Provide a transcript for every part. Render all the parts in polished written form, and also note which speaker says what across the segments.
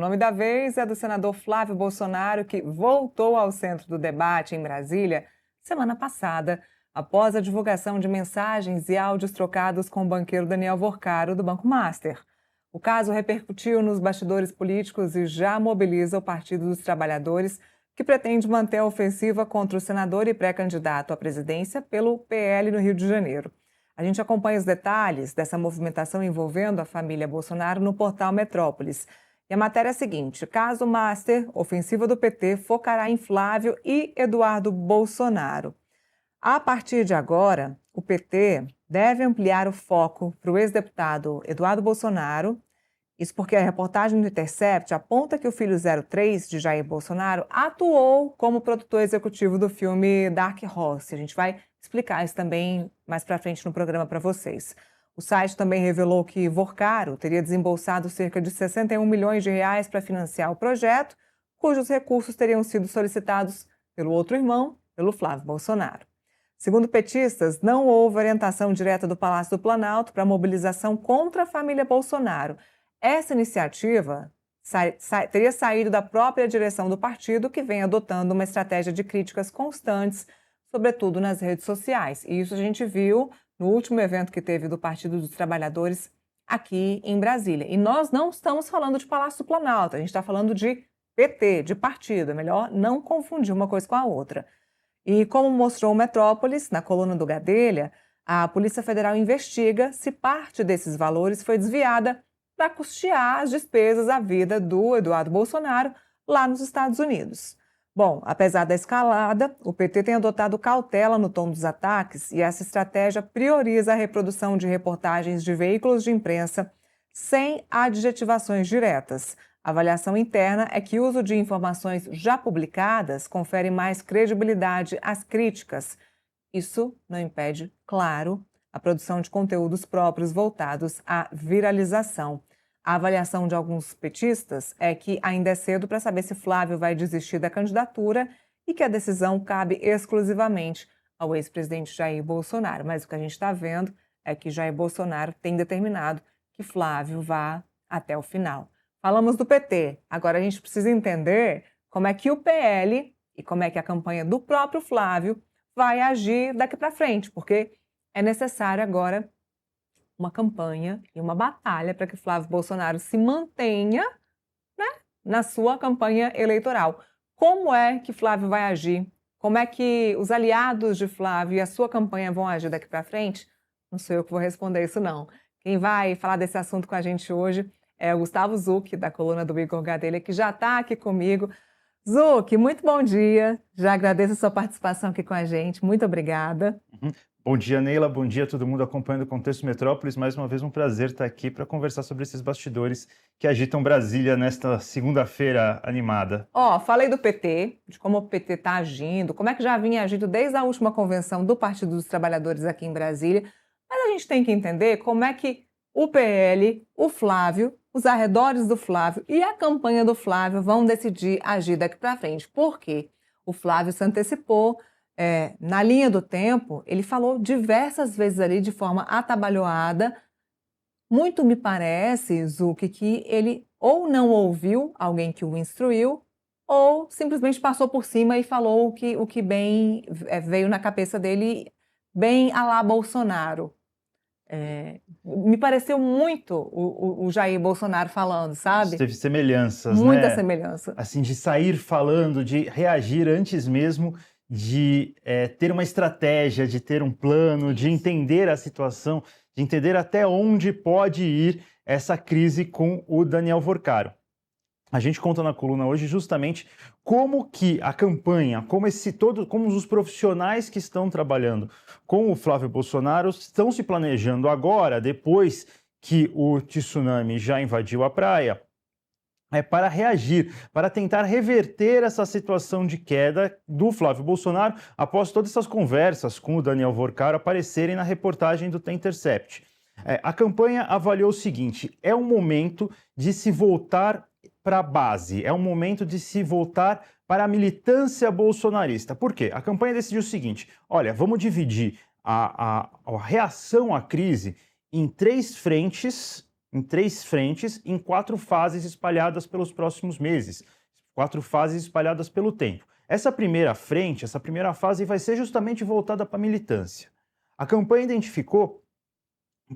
Speaker 1: O nome da vez é do senador Flávio Bolsonaro, que voltou ao centro do debate em Brasília semana passada, após a divulgação de mensagens e áudios trocados com o banqueiro Daniel Vorcaro, do Banco Master. O caso repercutiu nos bastidores políticos e já mobiliza o Partido dos Trabalhadores, que pretende manter a ofensiva contra o senador e pré-candidato à presidência pelo PL no Rio de Janeiro. A gente acompanha os detalhes dessa movimentação envolvendo a família Bolsonaro no portal Metrópolis. E a matéria é a seguinte: caso Master, ofensiva do PT, focará em Flávio e Eduardo Bolsonaro. A partir de agora, o PT deve ampliar o foco para o ex-deputado Eduardo Bolsonaro. Isso porque a reportagem do Intercept aponta que o filho 03 de Jair Bolsonaro atuou como produtor executivo do filme Dark Horse. A gente vai explicar isso também mais para frente no programa para vocês. O site também revelou que Vorcaro teria desembolsado cerca de 61 milhões de reais para financiar o projeto, cujos recursos teriam sido solicitados pelo outro irmão, pelo Flávio Bolsonaro. Segundo petistas, não houve orientação direta do Palácio do Planalto para a mobilização contra a família Bolsonaro. Essa iniciativa teria saído da própria direção do partido, que vem adotando uma estratégia de críticas constantes, sobretudo nas redes sociais. E isso a gente viu no último evento que teve do Partido dos Trabalhadores aqui em Brasília. E nós não estamos falando de Palácio do Planalto, a gente está falando de PT, de partido. É melhor não confundir uma coisa com a outra. E como mostrou o Metrópolis, na coluna do Gadelha, a Polícia Federal investiga se parte desses valores foi desviada para custear as despesas à vida do Eduardo Bolsonaro lá nos Estados Unidos. Bom, apesar da escalada, o PT tem adotado cautela no tom dos ataques e essa estratégia prioriza a reprodução de reportagens de veículos de imprensa sem adjetivações diretas. A avaliação interna é que o uso de informações já publicadas confere mais credibilidade às críticas. Isso não impede, claro, a produção de conteúdos próprios voltados à viralização. A avaliação de alguns petistas é que ainda é cedo para saber se Flávio vai desistir da candidatura e que a decisão cabe exclusivamente ao ex-presidente Jair Bolsonaro. Mas o que a gente está vendo é que Jair Bolsonaro tem determinado que Flávio vá até o final. Falamos do PT, agora a gente precisa entender como é que o PL e como é que a campanha do próprio Flávio vai agir daqui para frente, porque é necessário agora uma campanha e uma batalha para que Flávio Bolsonaro se mantenha, né, na sua campanha eleitoral. Como é que Flávio vai agir? Como é que os aliados de Flávio e a sua campanha vão agir daqui para frente? Não sou eu que vou responder isso, não. Quem vai falar desse assunto com a gente hoje é o Gustavo Zucchi, da coluna do Igor Gadelha, que já está aqui comigo. Zucchi, muito bom dia. Já agradeço a sua participação aqui com a gente. Muito obrigada.
Speaker 2: Bom dia, Neila. Bom dia a todo mundo acompanhando o Contexto Metrópolis. Mais uma vez um prazer estar aqui para conversar sobre esses bastidores que agitam Brasília nesta segunda-feira animada.
Speaker 1: Falei do PT, de como o PT está agindo, como é que já vinha agindo desde a última convenção do Partido dos Trabalhadores aqui em Brasília. Mas a gente tem que entender como é que o PL, o Flávio, os arredores do Flávio e a campanha do Flávio vão decidir agir daqui para frente. Por quê? O Flávio se antecipou. Na linha do tempo, ele falou diversas vezes ali de forma atabalhoada. Muito me parece, Zucchi, que ele ou não ouviu alguém que o instruiu ou simplesmente passou por cima e falou o que bem veio na cabeça dele, bem à la Bolsonaro. Me pareceu muito o Jair Bolsonaro falando, sabe?
Speaker 2: Teve semelhanças,
Speaker 1: Muita
Speaker 2: né?
Speaker 1: semelhança.
Speaker 2: Assim, de sair falando, de reagir antes mesmo de ter uma estratégia, de ter um plano, de entender a situação, de entender até onde pode ir essa crise com o Daniel Vorcaro. A gente conta na coluna hoje justamente como que a campanha, como os profissionais que estão trabalhando com o Flávio Bolsonaro estão se planejando agora, depois que o tsunami já invadiu a praia, para reagir, para tentar reverter essa situação de queda do Flávio Bolsonaro após todas essas conversas com o Daniel Vorcaro aparecerem na reportagem do The Intercept. A campanha avaliou o seguinte: é um momento de se voltar para a base, é um momento de se voltar para a militância bolsonarista. Por quê? A campanha decidiu o seguinte: olha, vamos dividir a reação à crise em 3 frentes em 3 frentes, em 4 fases espalhadas pelos próximos meses, 4 fases espalhadas pelo tempo. Essa primeira frente, essa primeira fase vai ser justamente voltada para a militância. A campanha identificou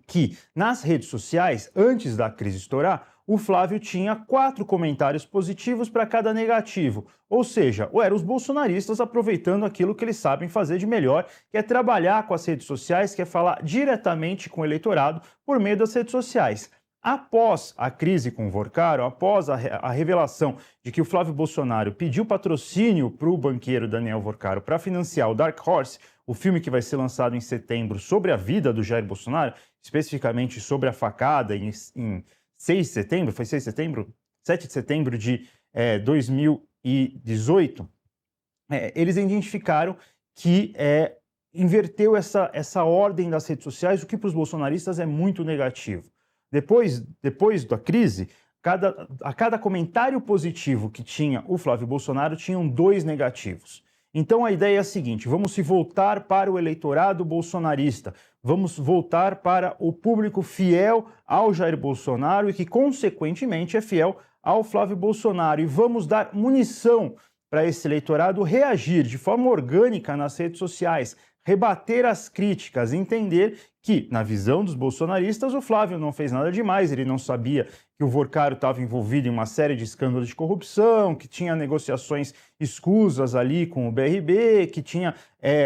Speaker 2: que nas redes sociais, antes da crise estourar, o Flávio tinha 4 comentários positivos para cada negativo. Ou seja, eram os bolsonaristas aproveitando aquilo que eles sabem fazer de melhor, que é trabalhar com as redes sociais, que é falar diretamente com o eleitorado por meio das redes sociais. Após a crise com o Vorcaro, após a revelação de que o Flávio Bolsonaro pediu patrocínio para o banqueiro Daniel Vorcaro para financiar o Dark Horse, o filme que vai ser lançado em setembro sobre a vida do Jair Bolsonaro, especificamente sobre a facada em 6 de setembro, foi 6 de setembro? 7 de setembro de 2018, eles identificaram que inverteu essa ordem das redes sociais, o que para os bolsonaristas é muito negativo. Depois da crise, a cada comentário positivo que tinha o Flávio Bolsonaro, tinham 2 negativos. Então a ideia é a seguinte: vamos se voltar para o eleitorado bolsonarista, vamos voltar para o público fiel ao Jair Bolsonaro e que, consequentemente, é fiel ao Flávio Bolsonaro. E vamos dar munição para esse eleitorado reagir de forma orgânica nas redes sociais, rebater as críticas, entender que, na visão dos bolsonaristas, o Flávio não fez nada demais, ele não sabia que o Vorcaro estava envolvido em uma série de escândalos de corrupção, que tinha negociações escusas ali com o BRB, que tinha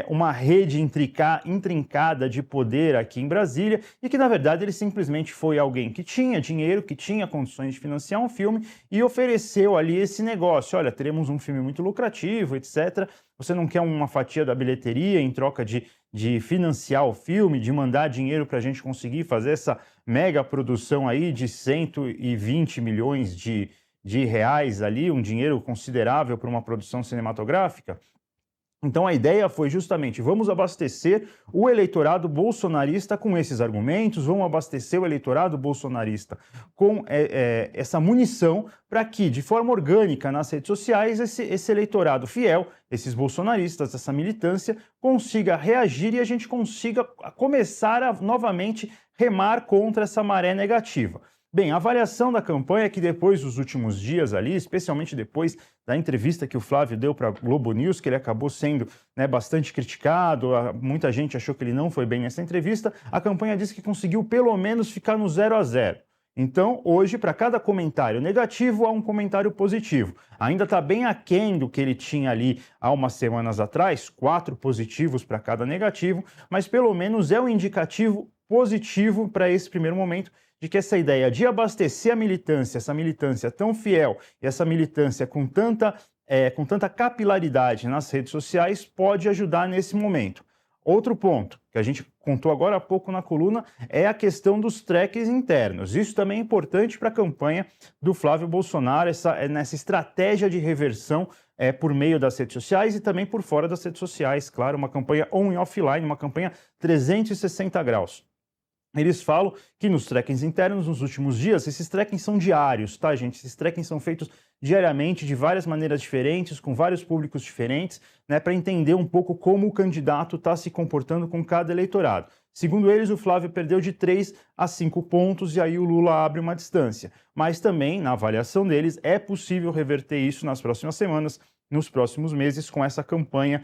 Speaker 2: uma rede intrincada de poder aqui em Brasília, e que, na verdade, ele simplesmente foi alguém que tinha dinheiro, que tinha condições de financiar um filme e ofereceu ali esse negócio. Olha, teremos um filme muito lucrativo, etc. Você não quer uma fatia da bilheteria em troca de financiar o filme, de mandar dinheiro para a gente conseguir fazer essa mega produção aí de 120 milhões de reais ali, um dinheiro considerável para uma produção cinematográfica? Então a ideia foi justamente: vamos abastecer o eleitorado bolsonarista com esses argumentos, vamos abastecer o eleitorado bolsonarista com essa munição para que, de forma orgânica nas redes sociais, esse eleitorado fiel, esses bolsonaristas, essa militância, consiga reagir e a gente consiga começar a novamente remar contra essa maré negativa. Bem, a avaliação da campanha é que depois dos últimos dias ali, especialmente depois da entrevista que o Flávio deu para a Globo News, que ele acabou sendo bastante criticado, muita gente achou que ele não foi bem nessa entrevista, a campanha disse que conseguiu pelo menos ficar no 0-0. Então, hoje, para cada comentário negativo, há um comentário positivo. Ainda está bem aquém do que ele tinha ali há umas semanas atrás, 4 positivos para cada negativo, mas pelo menos é um indicativo positivo para esse primeiro momento, de que essa ideia de abastecer a militância, essa militância tão fiel e essa militância com tanta capilaridade nas redes sociais, pode ajudar nesse momento. Outro ponto, que a gente contou agora há pouco na coluna, é a questão dos tracks internos. Isso também é importante para a campanha do Flávio Bolsonaro, nessa estratégia de reversão por meio das redes sociais e também por fora das redes sociais. Claro, uma campanha on e offline, uma campanha 360 graus. Eles falam que nos trackings internos, nos últimos dias, esses trackings são diários, tá, gente? Esses trackings são feitos diariamente, de várias maneiras diferentes, com vários públicos diferentes, para entender um pouco como o candidato está se comportando com cada eleitorado. Segundo eles, o Flávio perdeu de 3 a 5 pontos e aí o Lula abre uma distância. Mas também, na avaliação deles, é possível reverter isso nas próximas semanas, nos próximos meses, com essa campanha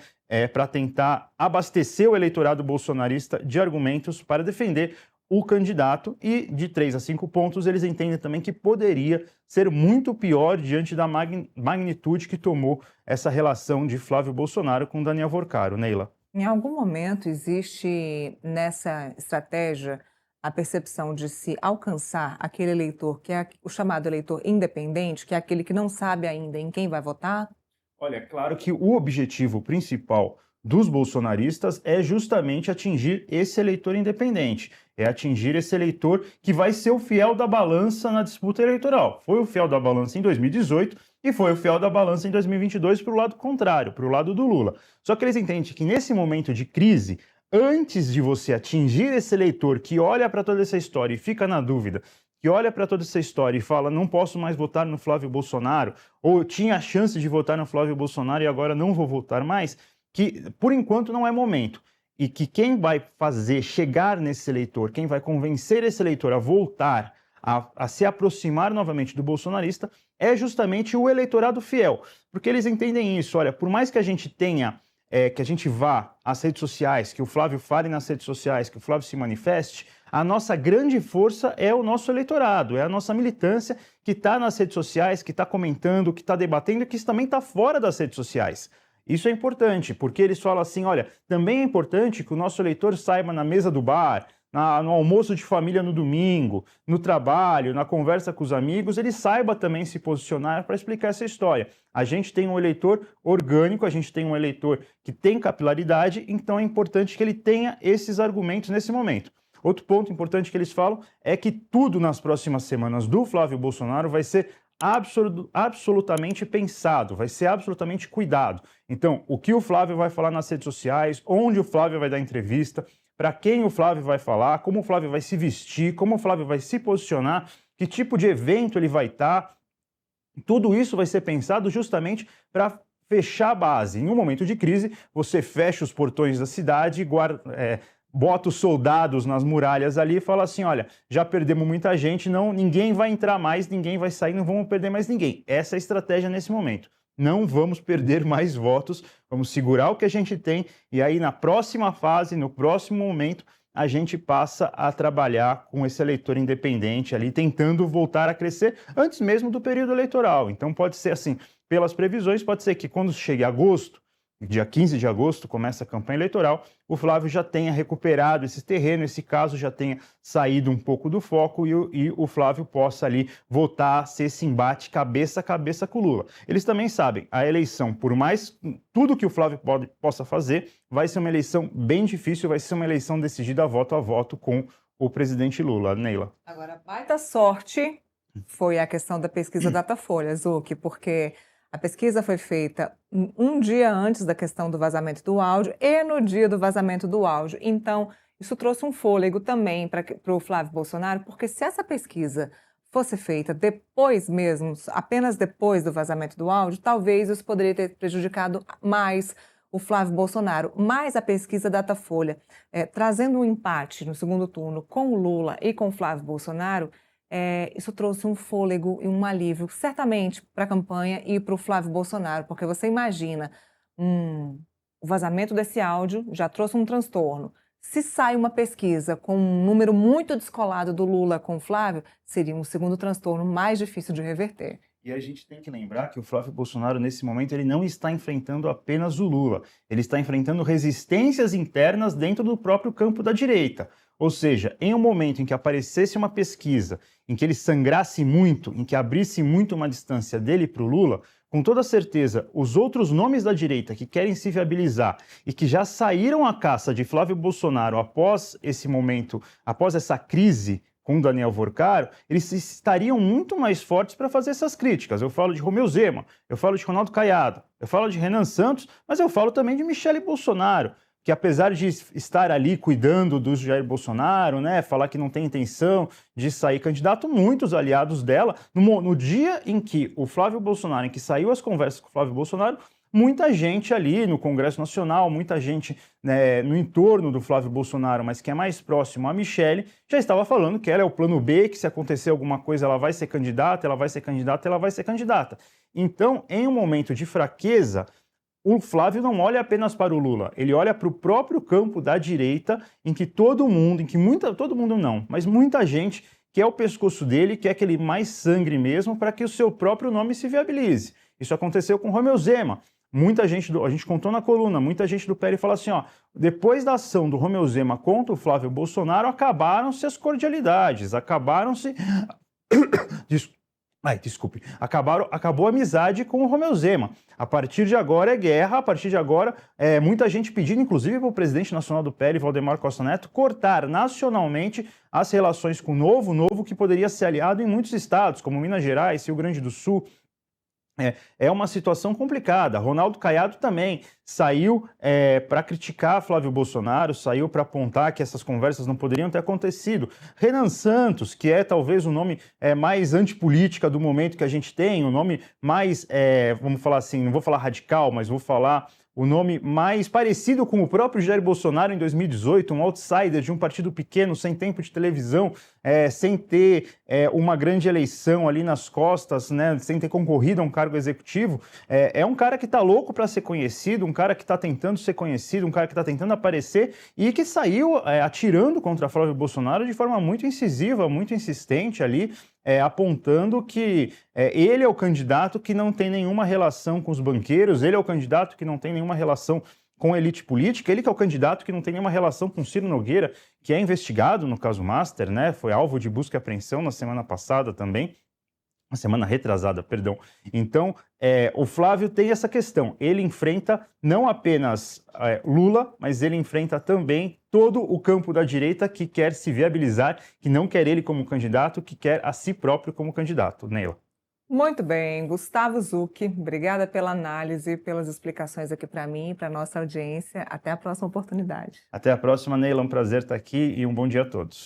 Speaker 2: para tentar abastecer o eleitorado bolsonarista de argumentos para defender o candidato, e de 3 a 5 pontos eles entendem também que poderia ser muito pior diante da magnitude que tomou essa relação de Flávio Bolsonaro com Daniel Vorcaro. Neila.
Speaker 1: Em algum momento existe nessa estratégia a percepção de se alcançar aquele eleitor que é o chamado eleitor independente, que é aquele que não sabe ainda em quem vai votar?
Speaker 2: Olha, é claro que o objetivo principal dos bolsonaristas é justamente atingir esse eleitor independente, é atingir esse eleitor que vai ser o fiel da balança na disputa eleitoral. Foi o fiel da balança em 2018 e foi o fiel da balança em 2022 para o lado contrário, para o lado do Lula. Só que eles entendem que nesse momento de crise, antes de você atingir esse eleitor que olha para toda essa história e fica na dúvida, que olha para toda essa história e fala: não posso mais votar no Flávio Bolsonaro, ou tinha a chance de votar no Flávio Bolsonaro e agora não vou votar mais, que por enquanto não é momento. E que quem vai fazer chegar nesse eleitor, quem vai convencer esse eleitor a voltar a se aproximar novamente do bolsonarista é justamente o eleitorado fiel, porque eles entendem isso. Olha, por mais que a gente tenha, que a gente vá às redes sociais, que o Flávio fale nas redes sociais, que o Flávio se manifeste, a nossa grande força é o nosso eleitorado, é a nossa militância que está nas redes sociais, que está comentando, que está debatendo e que também está fora das redes sociais. Isso é importante, porque eles falam assim, olha, também é importante que o nosso eleitor saiba na mesa do bar, no almoço de família no domingo, no trabalho, na conversa com os amigos, ele saiba também se posicionar para explicar essa história. A gente tem um eleitor orgânico, a gente tem um eleitor que tem capilaridade, então é importante que ele tenha esses argumentos nesse momento. Outro ponto importante que eles falam é que tudo nas próximas semanas do Flávio Bolsonaro vai ser absolutamente pensado, vai ser absolutamente cuidado. Então, o que o Flávio vai falar nas redes sociais, onde o Flávio vai dar entrevista, para quem o Flávio vai falar, como o Flávio vai se vestir, como o Flávio vai se posicionar, que tipo de evento ele vai estar. Tudo isso vai ser pensado justamente para fechar a base. Em um momento de crise, você fecha os portões da cidade, bota os soldados nas muralhas ali e fala assim, olha, já perdemos muita gente, ninguém vai entrar mais, ninguém vai sair, não vamos perder mais ninguém. Essa é a estratégia nesse momento. Não vamos perder mais votos, vamos segurar o que a gente tem e aí na próxima fase, no próximo momento, a gente passa a trabalhar com esse eleitor independente ali, tentando voltar a crescer antes mesmo do período eleitoral. Então pode ser assim, pelas previsões, pode ser que quando chegue agosto, dia 15 de agosto, começa a campanha eleitoral, o Flávio já tenha recuperado esse terreno, esse caso já tenha saído um pouco do foco e o Flávio possa ali voltar a ser esse embate cabeça a cabeça com o Lula. Eles também sabem, a eleição, por mais tudo que o Flávio possa fazer, vai ser uma eleição bem difícil, vai ser uma eleição decidida a voto com o presidente Lula. Neila.
Speaker 1: Agora, baita sorte foi a questão da pesquisa Datafolha, Zucchi, porque a pesquisa foi feita um dia antes da questão do vazamento do áudio e no dia do vazamento do áudio. Então, isso trouxe um fôlego também para o Flávio Bolsonaro, porque se essa pesquisa fosse feita depois mesmo, apenas depois do vazamento do áudio, talvez isso poderia ter prejudicado mais o Flávio Bolsonaro. Mas a pesquisa Datafolha, trazendo um empate no segundo turno com o Lula e com o Flávio Bolsonaro, isso trouxe um fôlego e um alívio, certamente, para a campanha e para o Flávio Bolsonaro, porque você imagina, o vazamento desse áudio já trouxe um transtorno. Se sai uma pesquisa com um número muito descolado do Lula com o Flávio, seria um segundo transtorno mais difícil de reverter.
Speaker 2: E a gente tem que lembrar que o Flávio Bolsonaro, nesse momento, ele não está enfrentando apenas o Lula, ele está enfrentando resistências internas dentro do próprio campo da direita. Ou seja, em um momento em que aparecesse uma pesquisa, em que ele sangrasse muito, em que abrisse muito uma distância dele para o Lula, com toda certeza, os outros nomes da direita que querem se viabilizar e que já saíram à caça de Flávio Bolsonaro após esse momento, após essa crise com Daniel Worcaro, eles estariam muito mais fortes para fazer essas críticas. Eu falo de Romeu Zema, eu falo de Ronaldo Caiado, eu falo de Renan Santos, mas eu falo também de Michele Bolsonaro, que apesar de estar ali cuidando do Jair Bolsonaro, né, falar que não tem intenção de sair candidato, muitos aliados dela, no dia em que o Flávio Bolsonaro, em que saiu as conversas com o Flávio Bolsonaro, muita gente ali no Congresso Nacional, muita gente, né, no entorno do Flávio Bolsonaro, mas que é mais próximo a Michele, já estava falando que ela é o plano B, que se acontecer alguma coisa ela vai ser candidata, ela vai ser candidata, ela vai ser candidata. Então, em um momento de fraqueza, o Flávio não olha apenas para o Lula, ele olha para o próprio campo da direita, em que todo mundo, todo mundo não, mas muita gente quer o pescoço dele, quer que ele mais sangre mesmo, para que o seu próprio nome se viabilize. Isso aconteceu com Romeu Zema. Muita gente, a gente contou na coluna, muita gente do PL fala assim, ó, depois da ação do Romeu Zema contra o Flávio Bolsonaro, acabaram-se as cordialidades, acabaram-se... acabou a amizade com o Romeu Zema. A partir de agora é guerra, a partir de agora muita gente pedindo, inclusive para o presidente nacional do PL, Valdemar Costa Neto, cortar nacionalmente as relações com o Novo que poderia ser aliado em muitos estados, como Minas Gerais, Rio Grande do Sul. É uma situação complicada. Ronaldo Caiado também saiu para criticar Flávio Bolsonaro, saiu para apontar que essas conversas não poderiam ter acontecido. Renan Santos, que é talvez o nome mais antipolítica do momento que a gente tem, o nome mais, vamos falar assim, não vou falar radical, mas vou falar o nome mais parecido com o próprio Jair Bolsonaro em 2018, um outsider de um partido pequeno, sem tempo de televisão, sem ter uma grande eleição ali nas costas, né, sem ter concorrido a um cargo executivo, é um cara que está louco para ser conhecido, um cara que está tentando ser conhecido, um cara que está tentando aparecer e que saiu atirando contra Flávio Bolsonaro de forma muito incisiva, muito insistente ali, apontando que ele é o candidato que não tem nenhuma relação com os banqueiros, ele é o candidato que não tem nenhuma relação com a elite política, ele que é o candidato que não tem nenhuma relação com Ciro Nogueira, que é investigado no caso Master, né? Foi alvo de busca e apreensão na semana passada também, na semana retrasada, perdão. Então, o Flávio tem essa questão, ele enfrenta não apenas Lula, mas ele enfrenta também todo o campo da direita que quer se viabilizar, que não quer ele como candidato, que quer a si próprio como candidato. Neila.
Speaker 1: Muito bem, Gustavo Zucchi, obrigada pela análise, pelas explicações aqui para mim e para nossa audiência. Até a próxima oportunidade.
Speaker 2: Até a próxima, Neila. Um prazer estar aqui e um bom dia a todos.